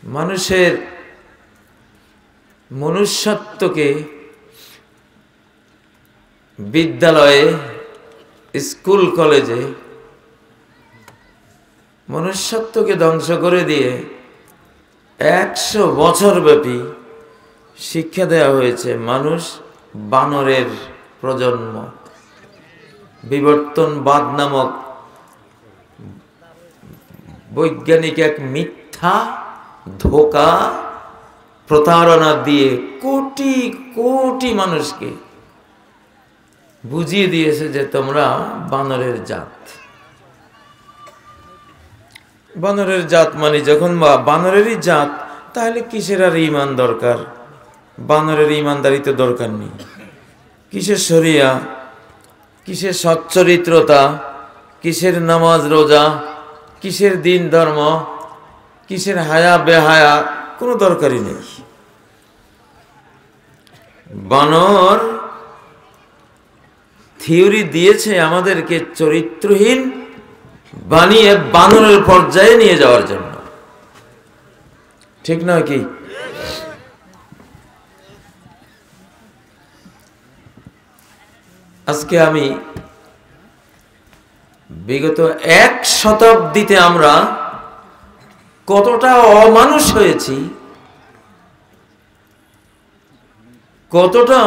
মানুষের মনুষ্যত্বকে বিদ্যালয়ে, স্কুল কলেজে মনুষ্যত্বকে ধ্বংস করে দিয়ে 100 বছর ব্যাপী শিক্ষা দেওয়া হয়েছে মানুষ বানরের প্রজন্ম। বিবর্তনবাদ নামক বৈজ্ঞানিক এক মিথ্যা ধোঁকা প্রতারণা দিয়ে কোটি কোটি মানুষকে বুঝিয়ে দিয়েছে যে তোমরা বানরের জাত। বানরের জাত মানে যখন বানরেরই জাত, তাহলে কিসের আর ঈমান দরকার? বানরের ঈমানদারি তো দরকার নেই। কিসের শরিয়া, কিসের সচ্চরিত্রতা, কিসের নামাজ রোজা, কিসের দিন ধর্ম, কিসের হায়া বেহায়া, কোনো দরকারই নেই। বানর থিওরি দিয়েছে আমাদেরকে চরিত্রহীন বানিয়ে বানরের পর্যায়ে নিয়ে যাওয়ার জন্য, ঠিক নয় কি? আজকে আমি বিগত 1 শতাব্দীতে আমরা কতটা অমানুষ হয়েছি, কতটা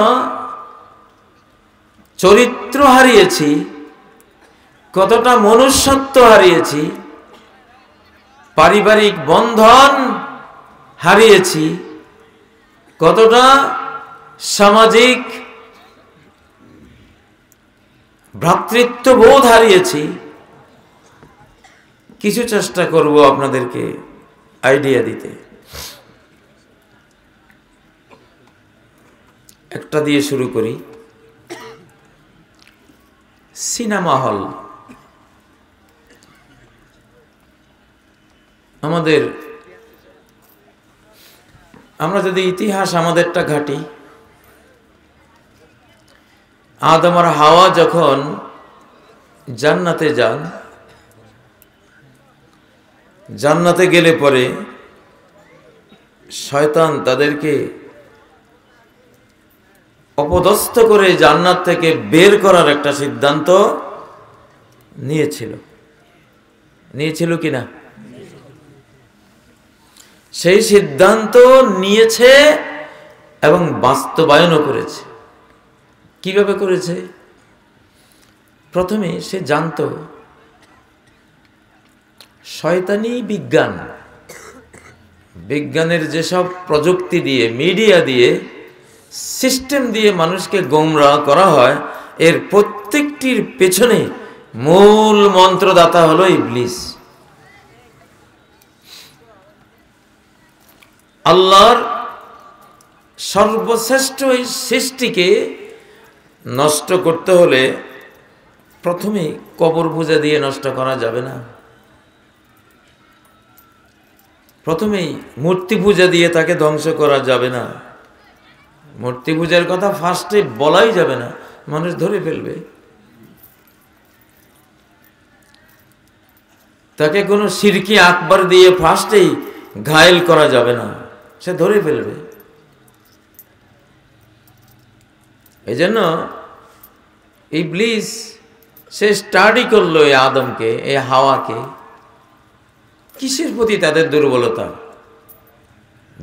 চরিত্র হারিয়েছি, কতটা মনুষ্যত্ব হারিয়েছি, পারিবারিক বন্ধন হারিয়েছি, কতটা সামাজিক ভ্রাতৃত্ববোধ হারিয়েছি। কিছু চেষ্টা করব আপনাদেরকে আইডিয়া দিতে। একটা দিয়ে শুরু করি। Cinema hall. আমরা যদি ইতিহাস আমাদেরটা ঘাঁটি, আদম আর হাওয়া যখন জান্নাতে যান, জান্নাতে গেলে পরে শয়তান তাদেরকে অপদস্থ করে জান্নাত থেকে বের করার একটা সিদ্ধান্ত নিয়েছিল কিনা? সেই সিদ্ধান্ত নিয়েছে এবং বাস্তবায়নও করেছে। কিভাবে করেছে? প্রথমে সে জানতো শয়তানি বিজ্ঞানের যেসব প্রযুক্তি দিয়ে, মিডিয়া দিয়ে, সিস্টেম দিয়ে মানুষকে গোমরাহ করা হয়, এর প্রত্যেকটির পেছনে মূল মন্ত্রদাতা হলো ইবলিস। আল্লাহর সর্বশ্রেষ্ঠ এই সৃষ্টিকে নষ্ট করতে হলে প্রথমে কবর পূজা দিয়ে নষ্ট করা যাবে না। প্রথমেই মূর্তি পূজা দিয়ে তাকে ধ্বংস করা যাবে না। মূর্তি পূজার কথা ফার্স্টে বলাই যাবে না, মানুষ ধরে ফেলবে। তাকে কোনো শিরকি আকবার দিয়ে ফার্স্টেই ঘায়েল করা যাবে না, সে ধরে ফেলবে। এই জন্য ইবলিস সে স্টাডি করলো এই আদমকে, এই হাওয়াকে, কিসের প্রতি তাদের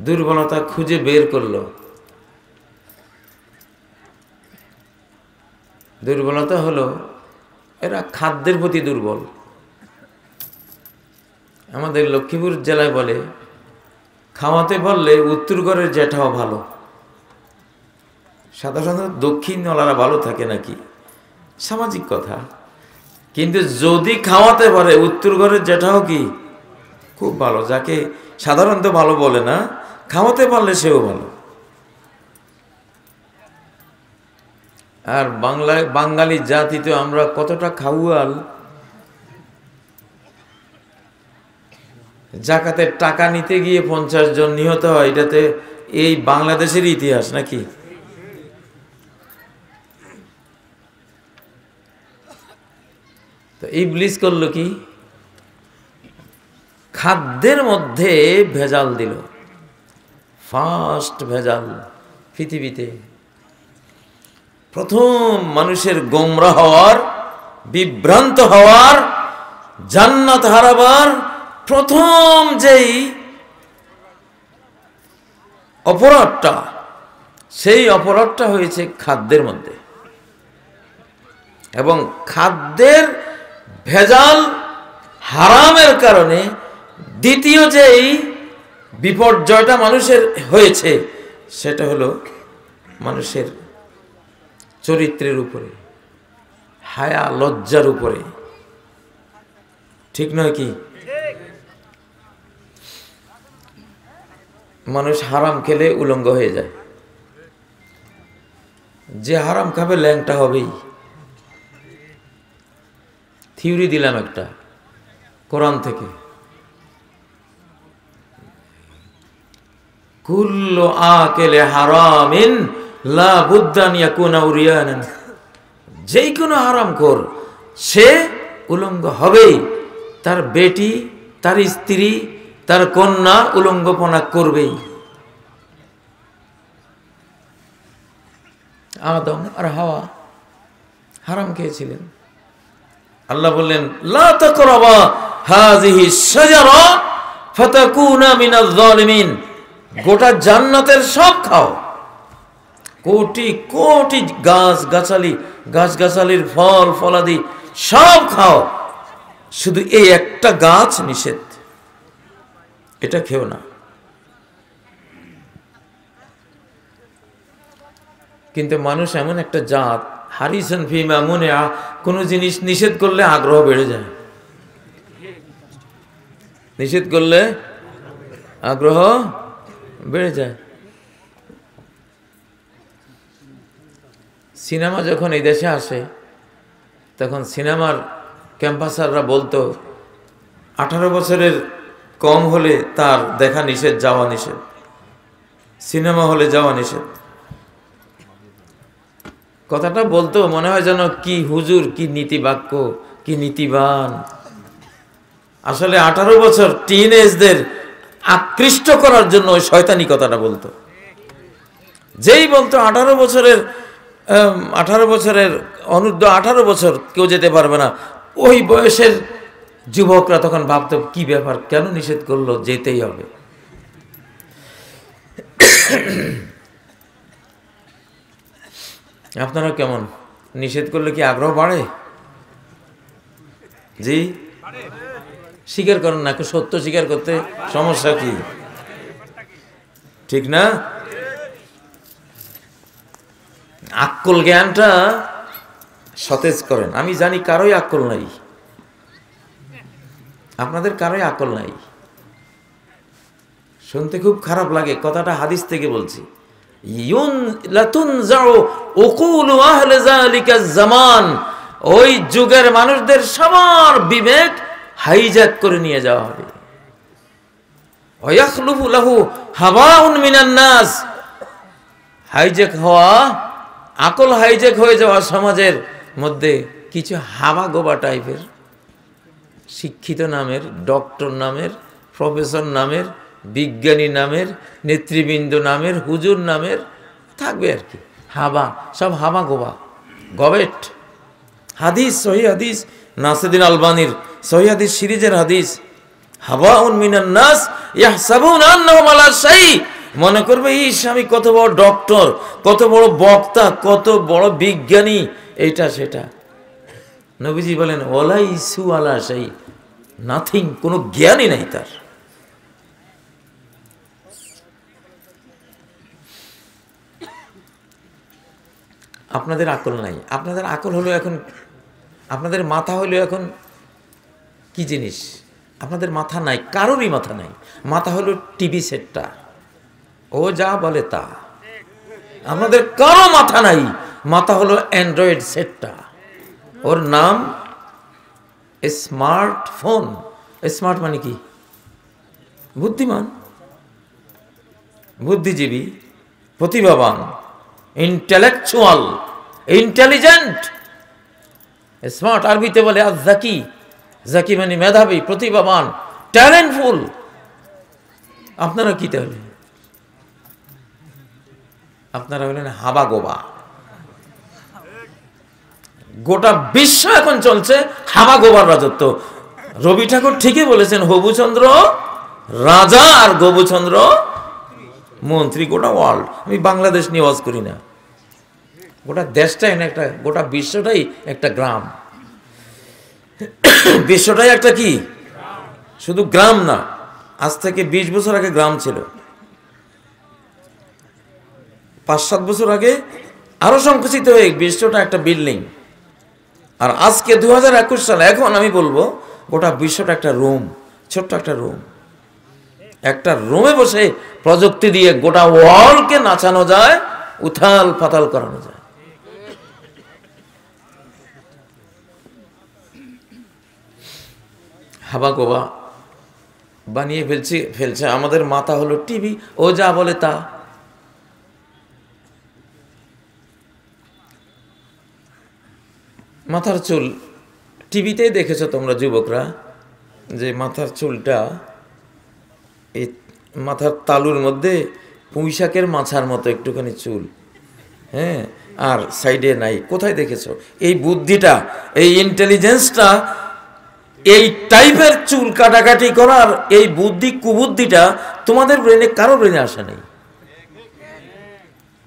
দুর্বলতা খুঁজে বের করলো। দুর্বলতা হলো এরা খাদ্যের প্রতি দুর্বল। আমাদের লক্ষ্মীপুর জেলায় বলে, খাওয়াতে পারলে উত্তর ঘরের জ্যাঠাও ভালো। সাধারণত দক্ষিণ নলারা ভালো থাকে নাকি, সামাজিক কথা। কিন্তু যদি খাওয়াতে পারে উত্তর ঘরের জ্যাঠাও কি খুব ভালো, যাকে সাধারণত ভালো বলে না, খাওয়াতে পারলে সেও ভালো। আর বাঙালি জাতি তো আমরা কতটা খাউয়াল। জাকাতের টাকা নিতে গিয়ে 50 জন নিহত হয়, এটাতে এই বাংলাদেশের ইতিহাস নাকি? তো ইবলিস করলো কি? খাদ্যের মধ্যে ভেজাল দিল, ফার্স্ট ভেজাল পৃথিবীতে। প্রথম মানুষের গোমরা হওয়ার, বিভ্রান্ত হওয়ার, জান্নাত হারাবার প্রথম যেই অপরাধটা, সেই অপরাধটা হয়েছে খাদ্যের মধ্যে। এবং খাদ্যের ভেজাল হারামের কারণে দ্বিতীয় যেই বিপর্যয়টা মানুষের হয়েছে সেটা হলো মানুষের চরিত্রের উপরে, হায়া লজ্জার উপরে। ঠিক নয় কি? মানুষ হারাম খেলে উলঙ্গ হয়ে যায়। যে হারাম খাবে ল্যাংটা হবেই। থিওরি দিলাম একটা কোরআন থেকে, কুল্লু আকেলে হারামিন লা বুদ্দান ইয়াকুনা উরিয়ানান, যেই কোনো হারামখোর সে উলঙ্গ হবেই। তার বেটি, তার স্ত্রী, তার কন্যা উলঙ্গপনা করবেই। আদম আর হাওয়া হারাম খেয়েছিলেন। আল্লাহ বললেন লা তাকরাবা হাযিহি শাজারা ফাতাকুনা মিনাজ জালিমিন, গোটা জান্নাতের সব খাও, কোটি কোটি গাছগাছালির ফল ফলাদি সব খাও, শুধু এই একটা গাছ নিষেধ, এটা খেও না। কিন্তু মানুষ এমন একটা জাত, হারিসান ফিমা মুনিআ, কোনো জিনিস নিষেধ করলে আগ্রহ বেড়ে যায়। নিষেধ করলে আগ্রহ বেড়ে যায়। সিনেমা যখন এই দেশে আসে তখন সিনেমার ক্যাম্পাসাররা বলতো 18 বছরের কম হলে তার দেখা নিষেধ, যাওয়া নিষেধ, সিনেমা হলে যাওয়া নিষেধ। কথাটা বলতো মনে হয় যেন কি হুজুর, কি নীতি বাক্য, কি নীতিবান। আসলে 18 বছর টিনেজদের আকৃষ্ট করার জন্য ওই শয়তানি কথাটা বলতো। যেই বলতো 18 বছরের অনূর্ধ্ব 18 বছর কেউ যেতে পারবে না, ওই বয়সের যুবকরা তখন ভাবতো কি ব্যাপার, কেন নিষেধ করলো, যেতেই হবে। আপনারা কেমন, নিষেধ করলে কি আগ্রহ বাড়ে? জি, স্বীকার করেন না, সত্য স্বীকার করতে সমস্যা কি? ঠিক না? আক্কল জ্ঞানটা সতেজ করেন। আমি জানি কারোই আক্কল নাই, আপনাদের কারোই আক্কল নাই। শুনতে খুব খারাপ লাগে, কথাটা হাদিস থেকে বলছি। ওই যুগের মানুষদের সবার বিবেক হাইজ্যাক করে নিয়ে যাওয়া হবে। হাইজ্যাক হওয়া, আকল হাইজ্যাক হয়ে যাওয়া সমাজের মধ্যে কিছু হাবা গোবা টাইপের শিক্ষিত নামের, ডক্টর নামের, প্রফেসর নামের, বিজ্ঞানী নামের, নেতৃবৃন্দ নামের, হুজুর নামের থাকবে আর কি। হাবা, সব হাবা গোবা, গবেট। হাদিস, সহি হাদিস, নাসিরুদ্দিন আলবানীর সহি হাদিস সিরিজের হাদিস, হাওয়াউন মিনান নাস ইয়াহসাবুনা আন্নাহুম আলা শাই, মনে করবে ইস আমি কত বড় ডক্টর, কত বড় বক্তা, কত বড় বিজ্ঞানী, এইটা সেটা। নবীজি বলেন ওয়ালাইসু আলা শাই, নাথিং, কোনো জ্ঞানই নাই তার। আপনাদের আকল নাই। আপনাদের আকল হলো এখন, আপনাদের মাথা হলো এখন কি জিনিস? আপনাদের মাথা নাই, কারোরই মাথা নাই। মাথা হলো টিভি সেটটা, ও যা বলে তা। আপনাদের কারো মাথা নাই, মাথা হলো অ্যান্ড্রয়েড সেটটা, ওর নাম স্মার্টফোন। স্মার্ট মানে কি? বুদ্ধিমান, বুদ্ধিজীবী, প্রতিভাবান, ইন্টেলেকচুয়াল, ইন্টেলিজেন্ট। স্মার্ট আরবিতে বলে আজ জাকি, জাকি মানে মেধাবী, প্রতিভাবান, ট্যালেন্টফুল। আপনারা কি তাহলে? আপনারা হলেন হাবা গোবা। গোটা বিশ্ব এখন চলছে হাবা গোবার রাজত্ব। রবি ঠাকুর ঠিকই বলেছেন, হবুচন্দ্র রাজা আর গবুচন্দ্র মন্ত্রী। গোটা ওয়ার্ল্ড, আমি বাংলাদেশ নিয়ে ওয়াজ করি না, গোটা দেশটাই না, একটা গোটা বিশ্বটাই একটা গ্রাম। বিশ্বটাই একটা কি, শুধু গ্রাম না, আজ থেকে 20 বছর আগে গ্রাম ছিল, 5-7 বছর আগে আরো সংকুচিত হয়ে বিশ্বটা একটা বিল্ডিং। আর আজকে 2021 সালে, এখন আমি বলবো গোটা বিশ্বটা একটা রুম, ছোট্ট একটা রুম। একটা রুমে বসে প্রযুক্তি দিয়ে গোটা ওয়ার্ল্ডকে নাচানো যায়, উথাল পাতাল করানো যায়। হাবা গোবা বানিয়ে ফেলছে। আমাদের মাথা হলো টিভি, ও যা বলে তা। মাথার চুল টিভিতেই দেখেছো তোমরা যুবকরা, যে মাথার চুলটা এই মাথার তালুর মধ্যে পুঁইশাকের মাছার মতো একটুখানি চুল, হ্যাঁ, আর সাইডে নাই। কোথায় দেখেছো এই বুদ্ধিটা, এই ইন্টেলিজেন্সটা, এই টাইপের চুল কাটাকাটি করার এই বুদ্ধি কুবুদ্ধিটা তোমাদের ব্রেনে, কারো ব্রেনে আসে নাই।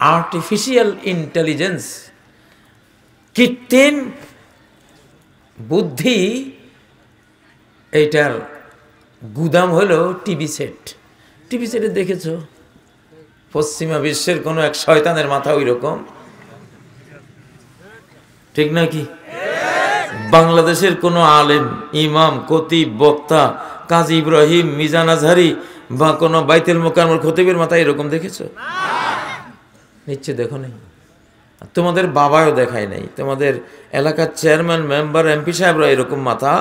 আর্টিফিশিয়াল ইন্টেলিজেন্স, কৃত্রিম বুদ্ধি, এইটার গুদাম হলো টিভি সেট। টিভি সেটে দেখেছো পশ্চিমা বিশ্বের কোনো এক শয়তানের মাথা ওই রকম, ঠিক নাকি? বাংলাদেশের কোনো আলেম, ইমাম, খতিব, বক্তা, কাজী ইব্রাহিম, মিজান আজহারি বা কোনো বাইতুল মুকাররমের খতিবের মাথা এরকম দেখেছো? নিশ্চয় দেখো নাই। তোমাদের বাবাও দেখায় নাই, তোমাদের এলাকার চেয়ারম্যান, মেম্বার, এমপি সাহেবরা এরকম মাথা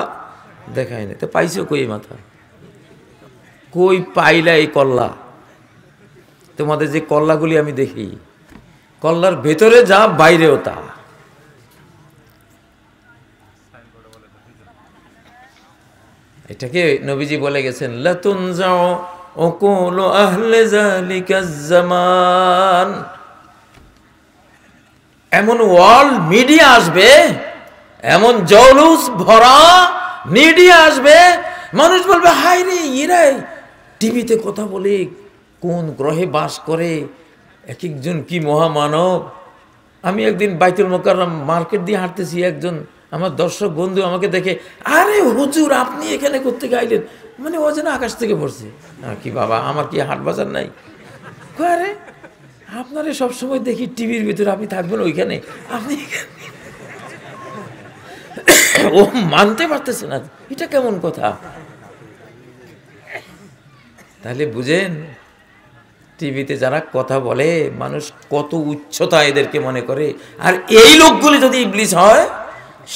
দেখায় নাই। তো পাইছো কই মাথা? কই পাইলা এই কল্লা? তোমাদের যে কল্লাগুলি আমি দেখি, কল্লার ভেতরে যা বাইরেও তা। এটাকে নবীজি বলে গেছেন, লাতুনজাউ উকুলু আহলি যালিকাজ জামান। এমন ওয়ার্ল্ড মিডিয়া আসবে, এমন জৌলুস ভরা মিডিয়া আসবে, মানুষ বলবে হায় রে, এরা টিভিতে কথা বলে, কোন গ্রহে বাস করে, এক একজন কি মহামানব। আমি একদিন বাইতুল মুকাররম মার্কেট দিয়ে হাঁটতেছি, একজন আমার দর্শক বন্ধু আমাকে দেখে, আরে হুজুর আপনি এখানে করতে গাইলেন, মানে ও যেন আকাশ থেকে পড়ছে। কি বাবা, আমার কি হাট বাজার নাই? আরে আপনারে সবসময় দেখি টিভির ভিতরে, আপনি থাকবেন ওইখানে, আপনি ও মানতে পারতেছে না, এটা কেমন কথা? তাহলে বুঝেন, টিভিতে যারা কথা বলে, মানুষ কত উচ্চতা এদেরকে মনে করে। আর এই লোকগুলি যদি ইবলিস হয়,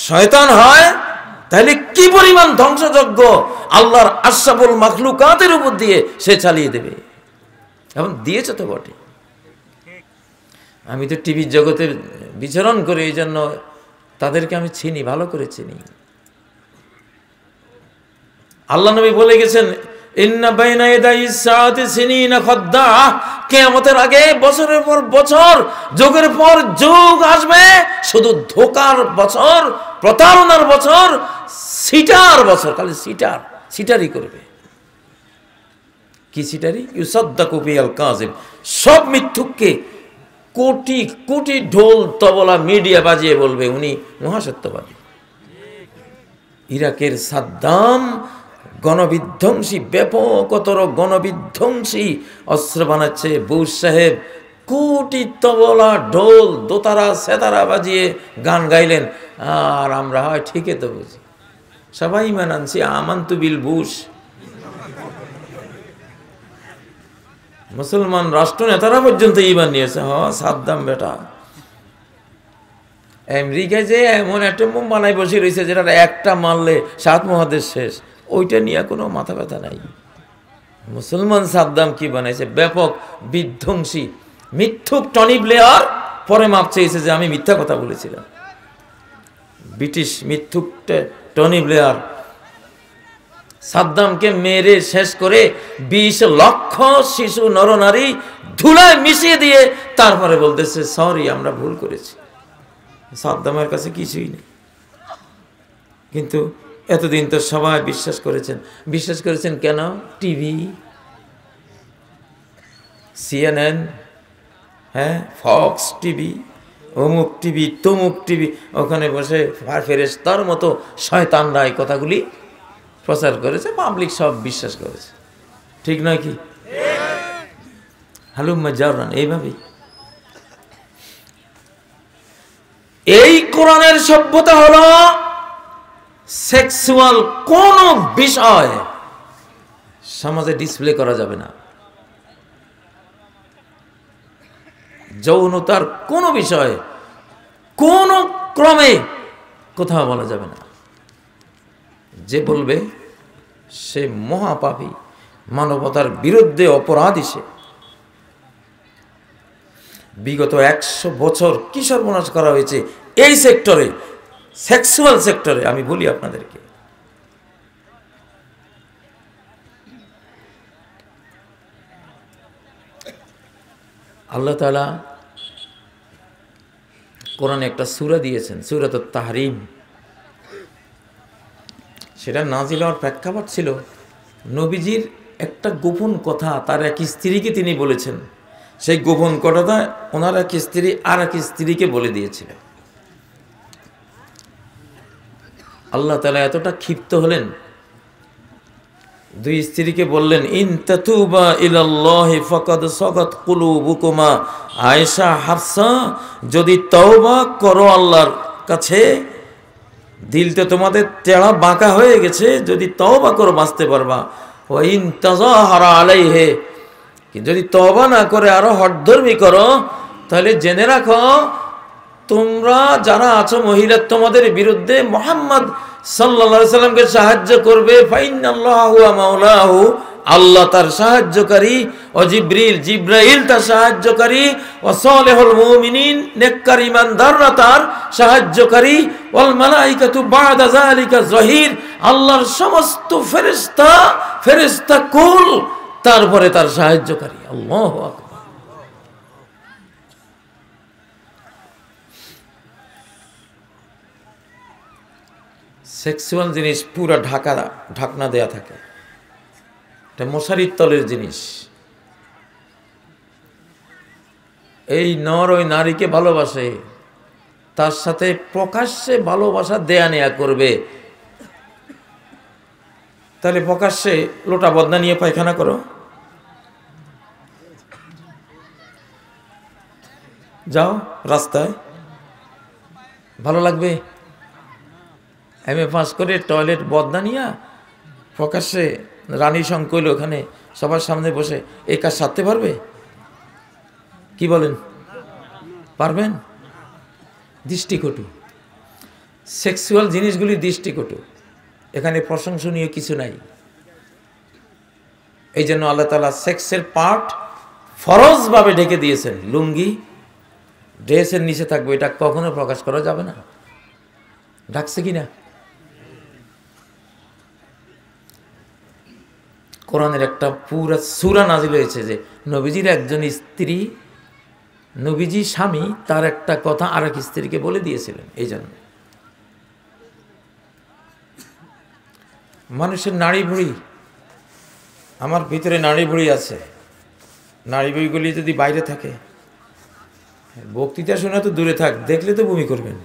শয়তান হয়, তাহলে কি পরিমাণ ধ্বংসযজ্ঞ আল্লাহর আশরাফুল মাখলুকাতের উপর দিয়ে সে চালিয়ে দেবে। এখন দিয়েছে তো বটে। আমি তো টিভির জগতে বিচরণ করি, এই জন্য তাদেরকে আমি চিনি, ভালো করে চিনি। আল্লাহ নবী বলে গেছেন, ইন্না বাইনা ইয়াদাইস সাআতি সিনিনা খাদ্দা, কিয়ামতের আগে বছরের পর বছর, যুগের পর যুগ আসবে, শুধু ধোকার বছর, প্রতারণার বছর, সিটার বছর। খালি সিটারি করবে। কি সিটারি? ইউসাদ্দাকু বিল কাযিব, সব মিথ্যুককে কোটি কোটি ঢোল তবলা মিডিয়া বাজিয়ে বলবে উনি মহাসত্যবাদী। ইরাকের সাদ্দাম গণবিধ্বংসী, ব্যাপকতর গণবিধ্বংসী অস্ত্র বানাচ্ছে। বুশ সাহেব কোটি তবলা, ঢোল, দোতারা, সেতারা বাজিয়ে গান গাইলেন, আর আমরা হয় ঠিকই তো বুঝি, সবাই ইমান আনছি, আমান্তু বিল বুশ। মুসলমান রাষ্ট্র নেতারা পর্যন্ত ইমান নিয়েছে। সাদ্দাম বেটা আমেরিকায় যে এমন একটা বোম বানাই বসে রয়েছে, যেটা একটা মারলে 7 মহাদেশ শেষ, ওইটা নিয়ে কোনো মাথা ব্যথা নাই। মুসলমান সাদ্দাম কি বানাইছে? ব্যাপক বিধ্বংসী মিথ্যুক টনি ব্লেয়ার পরে মাপ চেয়েছে যে আমি মিথ্যা কথা বলেছিলাম। ব্রিটিশ মিথ্যুক টনি ব্লেয়ার সাদ্দামকে মেরে শেষ করে 20 লক্ষ শিশু নরনারী ধুলায় মিশিয়ে দিয়ে তারপরে বলতেছে সরি, আমরা ভুল করেছি। সাদ্দামের কাছে কিছুই নেই, কিন্তু এতদিন তো সবাই বিশ্বাস করেছেন কেন? টিভি, CNN, হ্যাঁ, ফক্স টিভি, অমুক টিভি, তমুক টিভি, ওখানে বসে ফেরেশতার মতো শয়তানরা এই কথাগুলি প্রচার করেছে, পাবলিক সব বিশ্বাস করেছে। ঠিক নয় কি? হালুম্মা জাররান, এইভাবেই এই কোরআনের সভ্যতা হলো সেক্সুয়াল কোন বিষয় সমাজে ডিসপ্লে করা যাবে না, যৌনতার কোন বিষয় কোন ক্রমে কোথাও বলা যাবে না। যে বলবে সে মহাপাপী, মানবতার বিরুদ্ধে অপরাধী। সে বিগত 100 বছর কি সর্বনাশ করা হয়েছে এই সেক্টরে, সেক্সুয়াল সেক্টরে। আমি বলি আপনাদেরকে, আল্লাহ তাআলা কোরআনে একটা সূরা দিয়েছেন, সূরাতুত তাহরিম। সেটা নাজিল হওয়ার প্রেক্ষাপট ছিল নবীজির একটা গোপন কথা তার এক স্ত্রীকে তিনি বলেছেন। সেই গোপন কথাটা ওনার এক স্ত্রী আর এক স্ত্রীকে বলে দিয়েছিলেন। আল্লাহ তাআলা এতটা ক্ষিপ্ত হলেন, দুই স্ত্রীকে বললেন, ইন তাতুবা ইলাল্লাহি ফাকাদ সাগাত কুলুবুকুমা। আয়েশা, হাফসা, যদি তওবা করো আল্লাহর কাছে, দিল তো তোমাদের তেড়া বাঁকা হয়ে গেছে, যদি তওবা করো বাঁচতে পারবা। ওয়া ইন তাযাহারা আলাইহি, যদি তওবা না করে আরো হঠধর্মী করো, তাহলে জেনে রাখো তোমরা যারা আছো মহিলা, তোমাদের বিরুদ্ধে মুহাম্মদ সাল্লাল্লাহু আলাইহি সাল্লামকে সাহায্য করবে। ফাইনাল্লাহু হুয়া মাওলাহু, আল্লাহ তার সাহায্যকারী, ও জিব্রাইল তার সাহায্যকারী, ও সালেহুল মুমিনিন, নেককার ঈমানদাররা তার সাহায্যকারী, ওয়াল মালাইকাতু বা'দা যালিকা যহির, আল্লাহর সমস্ত ফেরেশতা কুল তারপরে তার সাহায্যকারী। আল্লাহু আকবার। সেক্সুয়াল জিনিস পুরা ঢাকনা দেয়া থাকে, এটা মশারির তলের জিনিস। এই নর ওই নারীকে ভালোবাসে, তার সাথে প্রকাশ্যে ভালোবাসা দেয়া নেয়া করবে, তাহলে প্রকাশ্যে লোটা বদনা নিয়ে পায়খানা করো, যাও রাস্তায়, ভালো লাগবে? MA পাস করে টয়লেট বদনা নিয়া প্রকাশ্যে রানী সংকৈল ওখানে সবার সামনে বসে এই কাজ সারতে পারবে? কি বলেন, পারবেন? দৃষ্টিকটু, সেক্সুয়াল জিনিসগুলি দৃষ্টিকটু, এখানে প্রশংসনীয় কিছু নাই। এই জন্য আল্লাহ তাআলা সেক্সের পার্ট ফরজভাবে ঢেকে দিয়েছেন। লুঙ্গি ড্রেসের নিচে থাকবে, এটা কখনো প্রকাশ করা যাবে না। ডাকছে কিনা? কোরআনের একটা পুরা সূরা নাজিল হয়েছে যে নবীজির একজন স্ত্রী, নবীজি স্বামী, তার একটা কথা আর এক স্ত্রীকে বলে দিয়েছিলেন। এই জন্য মানুষের নাড়ি ভুঁড়ি, আমার ভিতরে নাড়ি ভুঁড়ি আছে, নাড়ি ভুঁড়িগুলি যদি বাইরে থাকে, বক্তৃতা শোনা তো দূরে থাক, দেখলে তো বমি করবেন।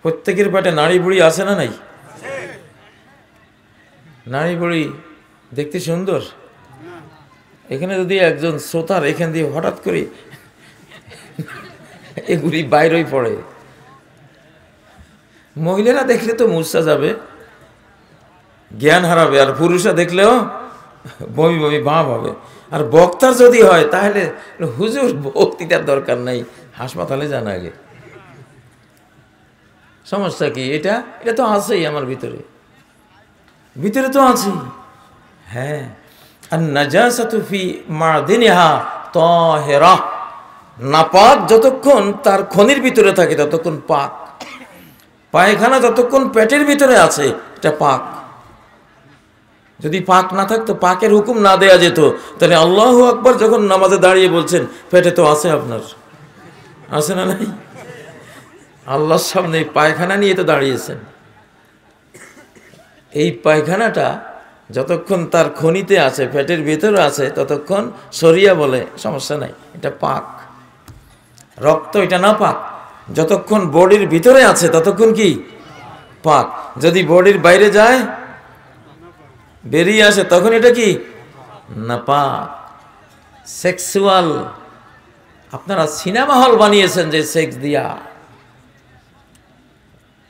প্রত্যেকের পেটে নাড়ি ভুঁড়ি আছে না নাই? নাড়ি ভুঁড়ি দেখতে সুন্দর। এখানে যদি একজন শ্রোতার এখান দিয়ে হঠাৎ করে এগুলি বাইরেই পড়ে, মহিলারা দেখলে তো মূর্ছা যাবে, জ্ঞান হারাবে, আর পুরুষরা দেখলেও বমি বমি ভাব হবে। আর বক্তার যদি হয় তাহলে হুজুর বক্তৃতার দরকার নাই, হাসপাতালে যান আগে। সমস্যা কি? এটা তো আছেই আমার ভিতরে তো আছে। হ্যাঁ, আর নাজাসাতু ফি মাদিনিহা তাহিরা, নাপাক যতক্ষণ তার খনির ভিতরে থাকে ততক্ষণ পাক। পায়খানা যতক্ষণ পেটের ভিতরে আছে এটা পাক। যদি পাক না থাকতো, পাকের হুকুম না দেয়া যেত, তাহলে আল্লাহু আকবার যখন নামাজে দাঁড়িয়ে বলছেন, পেটে তো আছে আপনার, আছে না নাই? আল্লাহর সামনে পায়খানা নিয়ে তো দাঁড়িয়েছেন। এই পায়খানাটা যতক্ষণ তার খনিতে আছে, পেটের ভিতরে আছে, ততক্ষণ শরিয়া বলে সমস্যা নাই, এটা পাক। রক্ত এটা না পাক। যতক্ষণ বডির ভিতরে আছে ততক্ষণ কি পাক। যদি বডির বাইরে যায়, বেরিয়ে আসে, তখন এটা কি না পাক। সেক্সুয়াল আপনারা সিনেমা হল বানিয়েছেন যে সেক্স দিয়া।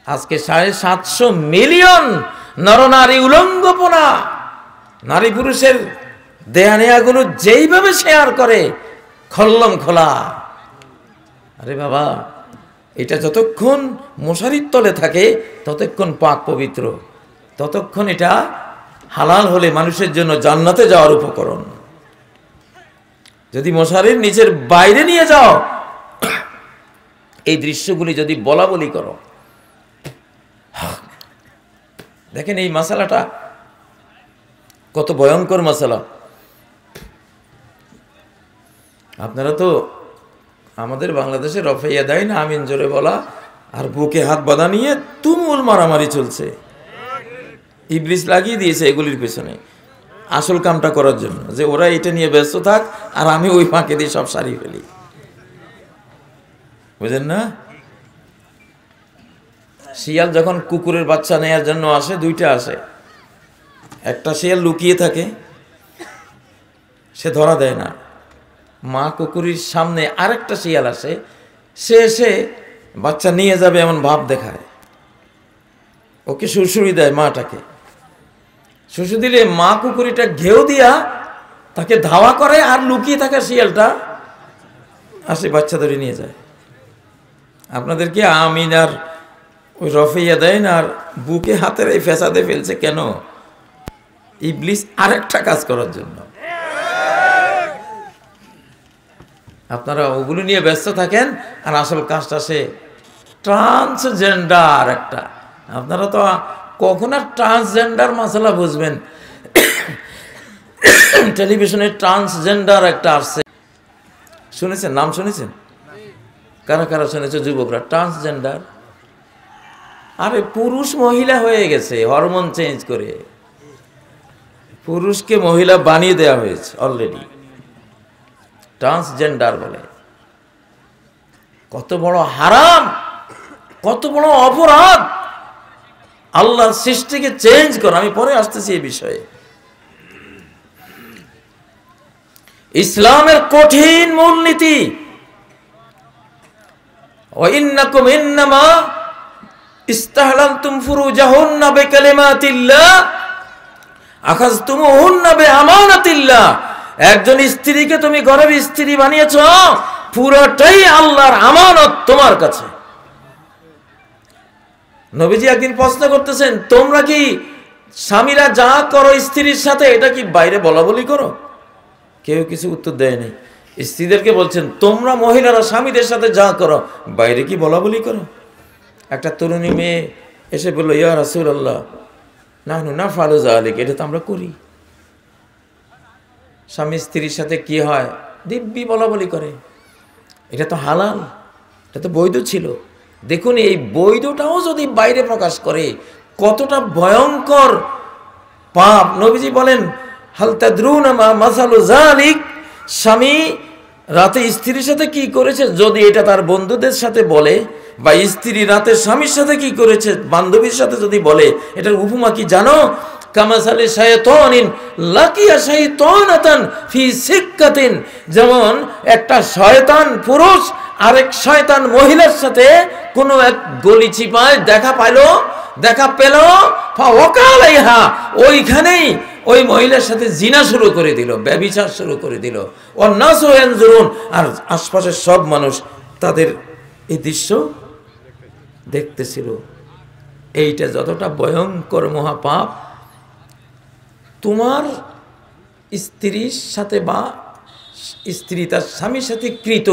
আজকে 750 মিলিয়ন নরনারী উলঙ্গপনা, নারী পুরুষের দেহানেয়াগুলো যেইভাবে শেয়ার করে, খল্লম খোলা। আরে বাবা, এটা যতক্ষণ মশারির তলে থাকে ততক্ষণ পাক পবিত্র, ততক্ষণ এটা হালাল হলে মানুষের জন্য জান্নাতে যাওয়ার উপকরণ। যদি মশারির নিচের বাইরে নিয়ে যাও, এই দৃশ্যগুলি যদি বলা বলি করো, দেখেন এই মশালাটা কত ভয়ঙ্কর মশালা। আপনারা তো আমাদের বাংলাদেশে রফাইয়া দেয় না, আমিন জোরে বলা আর বুকে হাত বাঁধা নিয়ে তুমুল মারামারি চলছে। ইবলিস লাগিয়ে দিয়েছে এগুলির পেছনে আসল কামটা করার জন্য, যে ওরা এটা নিয়ে ব্যস্ত থাক আর আমি ওই ফাঁকে দিয়ে সব সারিয়ে ফেলি। বুঝেন না? শিয়াল যখন কুকুরের বাচ্চা নেয়ার জন্য আসে, দুইটা আসে। একটা শিয়াল লুকিয়ে থাকে, সে ধরা দেয় না। মা কুকুরের সামনে আরেকটা শিয়াল আসে, সে এসে বাচ্চা নিয়ে যাবে এমন ভাব দেখায়, ওকে সুরসুরি দেয় মাটাকে। শুশু দিলে মা কুকুরিটা ঘেউ দিয়া তাকে ধাওয়া করে, আর লুকিয়ে থাকা শিয়ালটা আসে বাচ্চা ধরে নিয়ে যায়। আপনাদেরকে আমিন আর ওই রফাইয়া দেন আর বুকে হাতের এই ফেসাদে ফেলছে কেন? ইবলিস আরেকটা কাজ করার জন্য। আপনারা ওগুলো নিয়ে ব্যস্ত থাকেন, আর আসল কাজটা সে ট্রান্সজেন্ডার একটা। আপনারা তো কখন আর ট্রান্সজেন্ডার মশলা বুঝবেন? টেলিভিশনে ট্রান্সজেন্ডার একটা আসছে, শুনেছেন? নাম শুনেছেন? কারা কারা শুনেছে? যুবকরা। ট্রান্সজেন্ডার, আরে পুরুষ মহিলা হয়ে গেছে, হরমোন চেঞ্জ করে পুরুষকে মহিলা বানিয়ে দেওয়া হয়েছে অলরেডি। ট্রান্সজেন্ডার বলে। কত বড় হারাম, কত বড় অপরাধ! আল্লাহর সৃষ্টিকে চেঞ্জ করা। আমি পরে আসতেছি এই বিষয়ে। ইসলামের কঠিন মূলনীতি, ওয়াইন্নাকুম ইন্নামা ইস্তাহলালতুম ফুরুজাহুন্না বিকালিমাতিল্লাহ আখাযতুমুহুন্না বিআমানাতিল্লাহ। একজন স্ত্রীকে তুমি ঘরের স্ত্রী বানিয়েছো, পুরোটাই আল্লাহর আমানত তোমার কাছে। নবীজি একদিন প্রশ্ন করতেছেন, তোমরা কি স্বামীরা যা করো স্ত্রীর সাথে, এটা কি বাইরে বলা বলি করো? কেউ কিছু উত্তর দেয়নি। স্ত্রীদেরকে বলছেন, তোমরা মহিলারা স্বামীদের সাথে যা করো, বাইরে কি বলা বলি করো? একটা তরুণী মেয়ে এসে বলল, ইয়া রাসূলুল্লাহ নাহনু নাফআলু যালিক, এটা তো আমরা করি। স্বামী স্ত্রীর সাথে কি হয়, দিব্যি বলা বলি করে। এটা তো হালাল, এটা তো বৈধ ছিল। দেখুন, এই বৈধটাও যদি বাইরে প্রকাশ করে কতটা ভয়ঙ্কর পাপ। নবীজি বলেন, হাল তাদরুনা মা মাসালু যালিক, স্বামী রাতে স্ত্রীর সাথে কি করেছে যদি এটা তার বন্ধুদের সাথে বলে, বা স্ত্রী রাতে স্বামীর সাথে কি করেছে বান্ধবীর সাথে যদি বলে, এটার উপমা কি জানো? কামাসালি শায়তানিন লাকিয়া শায়তানাতান ফি সিক্কাতিন, যেমন একটা শয়তান পুরুষ আরেক শয়তান মহিলার সাথে কোনো এক গলি চিপায় দেখা পেল, ফাওয়াকালাইহা, ওইখানেই ওই মহিলার সাথে জিনা শুরু করে দিল, ব্যভিচার শুরু করে দিল। ওয়ান্নাসু ইয়ানজুরুন, আর আশপাশের সব মানুষ তাদের এই দৃশ্য দেখতেছিল। এইটা যতটা ভয়ঙ্কর মহাপাপ, তোমার স্ত্রীর সাথে বা স্ত্রী তার স্বামীর সাথে কৃত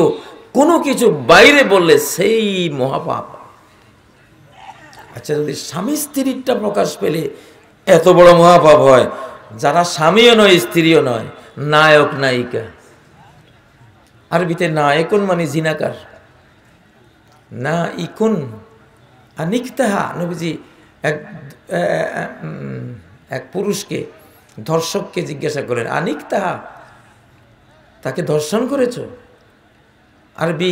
কোনো কিছু বাইরে বললে সেই মহাপাপ। আচ্ছা, যদি স্বামী স্ত্রীরটা প্রকাশ পেলে এত বড় মহাপাপ হয়, যারা স্বামীও নয় স্ত্রীও নয়, নায়ক নায়িকা, আরবিতে নায়কুন মানে জিনাকার, না ইকুন আনিকতাহা। নবীজি এক পুরুষকে, ধর্ষককে জিজ্ঞাসা করেন, আনিকতাহা, তাকে ধর্ষণ করেছ? আরবি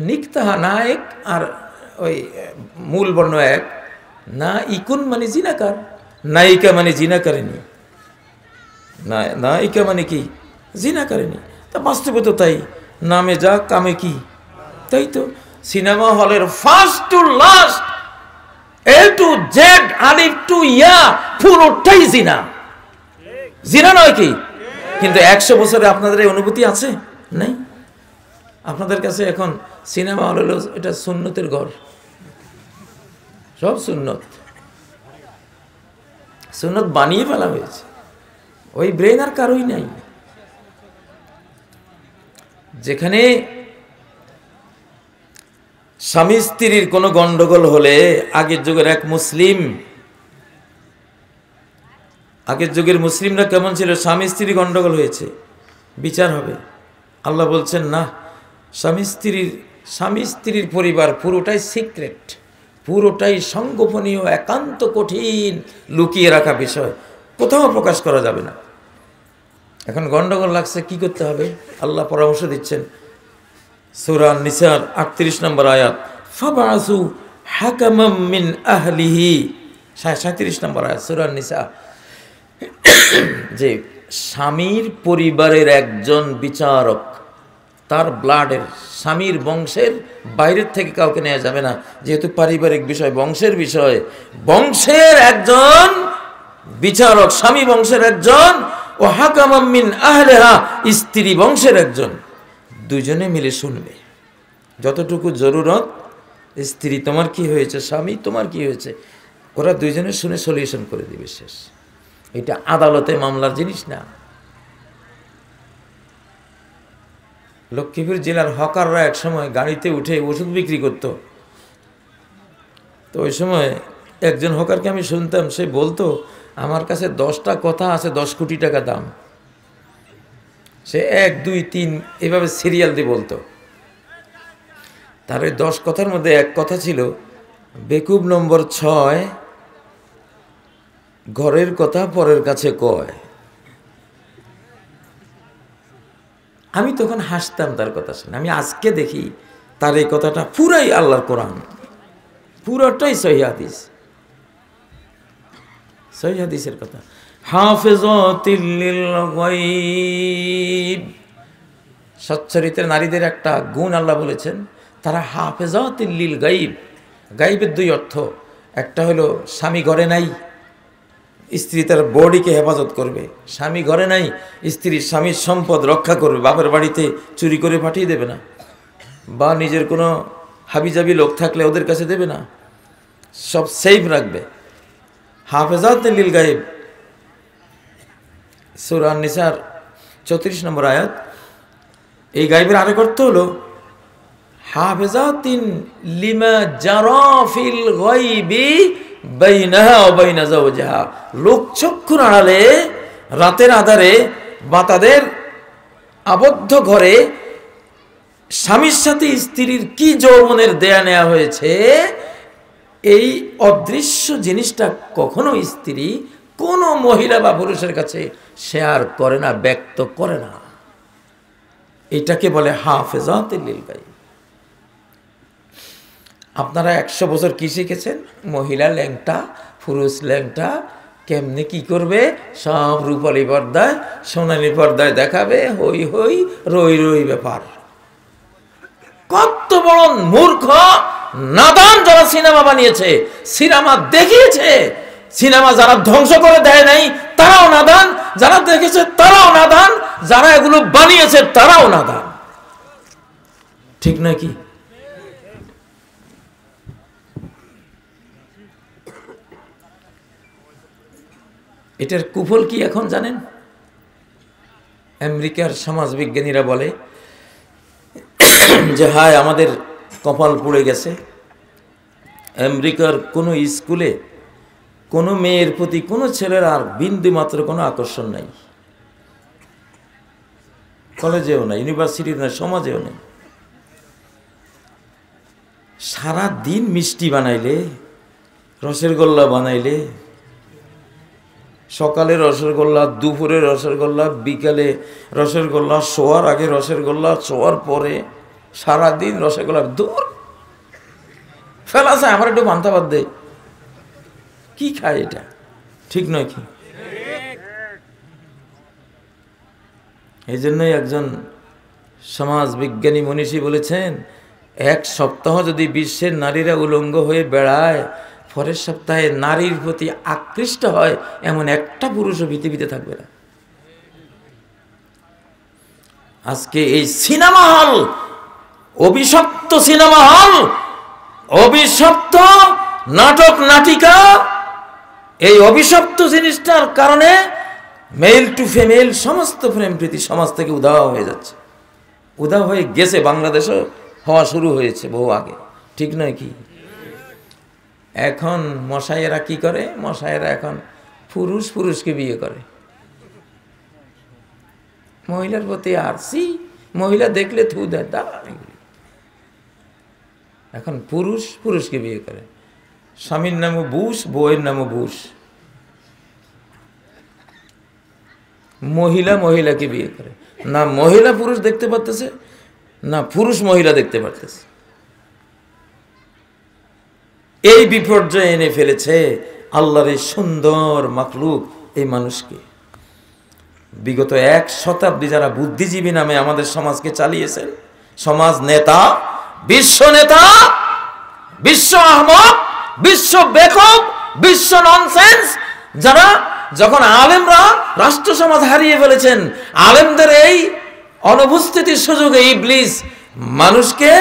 নিকতাহা নায়ক, আর ওই মূল বর্ণ এক। না ইকুন মানে জিনাকার, নায়িকা মানে জিনাকারিনী, নায়িকা মানে কি? জিনাকারিনী। তা বাস্তবে তো তাই, নামে যা কামে কি, তাই তো। সিনেমা হলের first to last, A to Z, আলিফ টু ইয়া, পুরোটাই জিনা। জিনা নয় কি? কিন্তু 100 বছরে আপনাদের এই অনুভূতি আছে? নাই। আপনাদের কাছে এখন সিনেমা হল হলো এটা সুন্নতের ঘর, সব সুন্নত, সুন্নত বানিয়ে ফেলা হয়েছে, ওই ব্রেন আর কারোই নাই। যেখানে স্বামী স্ত্রীর কোনো গন্ডগোল হলে, আগের যুগের এক মুসলিম, আগের যুগের মুসলিমরা কেমন ছিল? স্বামী স্ত্রী গন্ডগোল হয়েছে, বিচার হবে। আল্লাহ বলছেন না, স্বামী স্ত্রীর পরিবার পুরোটাই সিক্রেট, পুরোটাই সংগোপনীয়, একান্ত কঠিন, লুকিয়ে রাখা বিষয়, কোথাও প্রকাশ করা যাবে না। এখন গন্ডগোল লাগছে, কি করতে হবে? আল্লাহ পরামর্শ দিচ্ছেন সূরা নিসার 38 নম্বর আয়াত, ফাবাসু হাকামাম মিন আহলিহি, 37 নম্বর আয়াত সূরা নিসা, যে স্বামীর পরিবারের একজন বিচারক, তার ব্লাডের, স্বামীর বংশের বাইরের থেকে কাউকে নেওয়া যাবে না, যেহেতু পারিবারিক বিষয়, বংশের বিষয়, বংশের একজন বিচারক, স্বামী বংশের একজন, ও হাকামাম মিন আহলিহা, স্ত্রী বংশের একজন, দুজনে মিলে শুনবে যতটুকু জরুরত। স্ত্রী তোমার কি হয়েছে, স্বামী তোমার কি হয়েছে, ওরা দুইজনে শুনে সলিউশন করে দিবে, শেষ। এটা আদালতে মামলার জিনিস না। লক্ষ্মীপুর জেলার হকাররা এক সময় গাড়িতে উঠে ওষুধ বিক্রি করত, তো ওই সময় একজন হকারকে আমি শুনতাম, সে বলতো, আমার কাছে 10টা কথা আছে 10 কোটি টাকা দাম। সে 1, 2, 3 এভাবে সিরিয়াল দিয়ে বলতো। তার ওই 10 কথার মধ্যে এক কথা ছিল, বেকুব নম্বর 6, ঘরের কথা পরের কাছে কয়। আমি তখন হাসতাম তার কথা শুনে। আমি আজকে দেখি তার এই কথাটা পুরাই আল্লাহর কোরআন, পুরোটাই সহিহ হাদিস, সহিহ হাদিসের কথা। হাফিজাতিল লিল গায়ব, সচ্চরিত্রের নারীদের একটা গুণ আল্লাহ বলেছেন, তারা হাফিজাতিল লিল গায়ব। গায়বের 2 অর্থ, একটা হলো স্বামী ঘরে নাই, স্ত্রী তার বডিকে হেফাজত করবে, স্বামী ঘরে নাই, স্ত্রী স্বামীর সম্পদ রক্ষা করবে, বাপের বাড়িতে চুরি করে পাঠিয়ে দেবে না, বা নিজের কোনো হাবিজাবি লোক থাকলে ওদের কাছে দেবে না, সব সেফ রাখবে। হাফেজাতুল লিল গায়ব, সূরা নিসার 34 নম্বর আয়াত। এই গায়বের আরেক অর্থ হলো হাফেজাতিন লিমা জারা ফিল গায়বি বাইনাহা ওয়া বাইনা যাওজিহা, লোকচক্ষুর আড়ালে, রাতের আধারে বা তাদের আবদ্ধ ঘরে স্বামীর সাথে স্ত্রীর কি যৌবনের দেয়া নেওয়া হয়েছে, এই অদৃশ্য জিনিসটা কখনো স্ত্রী কোনো মহিলা বা পুরুষের কাছে শেয়ার করে না, ব্যক্ত করে না। এটাকে বলে হাফেজাতুল লিল গায়ব। আপনারা 100 বছর কি শিখেছেন? মহিলা ল্যাংটা, পুরুষ ল্যাংটা, কেমনে কি করবে, সব রূপালী পর্দায়, সোনালী পর্দায় দেখাবে, হই হই রই রই ব্যাপার। কত বড় মূর্খ নাদান যারা সিনেমা বানিয়েছে, সিনেমা দেখিয়েছে। সিনেমা যারা ধ্বংস করে দেয় নাই তারাও নাদান, যারা দেখেছে তারাও নাদান, যারা এগুলো বানিয়েছে তারাও নাদান। ঠিক নাকি? এটার কুফল কি এখন জানেন? আমেরিকার সমাজবিজ্ঞানীরা বলে যে হায় আমাদের কপাল পুড়ে গেছে, আমেরিকার কোনো স্কুলে কোনো মেয়ের প্রতি কোনো ছেলের আর বিন্দু মাত্র কোনো আকর্ষণ নাই, কলেজেও নাই, ইউনিভার্সিটিতে নাই, সমাজেও নেই। সারা দিন মিষ্টি বানাইলে, রসের গোল্লা বানাইলে, সকালে রসের গোল্লা, দুপুরে রসের গোল্লা, বিকালে রসের গোল্লা, শোয়ার আগে রসের গোল্লা, শোয়ার পরে, সারাদিন রসের গোল্লা। দূর ফেলা যায়, আমার একটু মানতে বাদ দে, কি খায় এটা? ঠিক নয় কি? এই জন্যই একজন সমাজ বিজ্ঞানী মনীষী বলেছেন, এক সপ্তাহ যদি বিশ্বের নারীরা উলঙ্গ হয়ে বেড়ায়, পরের সপ্তাহে নারীর প্রতি আকৃষ্ট হয় এমন একটা পুরুষও পৃথিবীতে থাকবে না। আজকে এই সিনেমা হল, অভিশপ্ত সিনেমা হল, অভিশপ্ত নাটক নাটিকা, এই অভিশপ্ত জিনিসটার কারণে মেল টু ফিমেল সমস্ত প্রেম প্রীতি সমাজ থেকে উধাও হয়ে যাচ্ছে, উধাও হয়ে গেছে। বাংলাদেশও হওয়া শুরু হয়েছে বহু আগে, ঠিক নয় কি? এখন মশাইয়েরা কি করে? মশাইয়েরা এখন পুরুষকে বিয়ে করে। মহিলার প্রতি আর মহিলা দেখলে থু দেয়। এখন পুরুষকে বিয়ে করে। স্বামীর নামও বুশ, বউয়ের নামও বুশ। মহিলাকে বিয়ে করে। না মহিলা পুরুষ দেখতে পারতেছে, না পুরুষ মহিলা দেখতে পারতেছে। এই বিপর্যয় এনে ফেলেছে আল্লাহর এই সুন্দর মাখলুক এই মানুষকে। বিগত 1 শতাব্দী যারা বুদ্ধিজীবী নামে আমাদের সমাজকে চালিয়েছেন, সমাজ নেতা, বিশ্ব নেতা, বিশ্ব আহমক, বিশ্ব বেকুব, বিশ্ব ননসেন্স, যারা যখন আলেমরা রাষ্ট্র সমাজ হারিয়ে ফেলেছেন, আলেমদের এই অনুপস্থিতির সুযোগে ইবলিস মানুষকে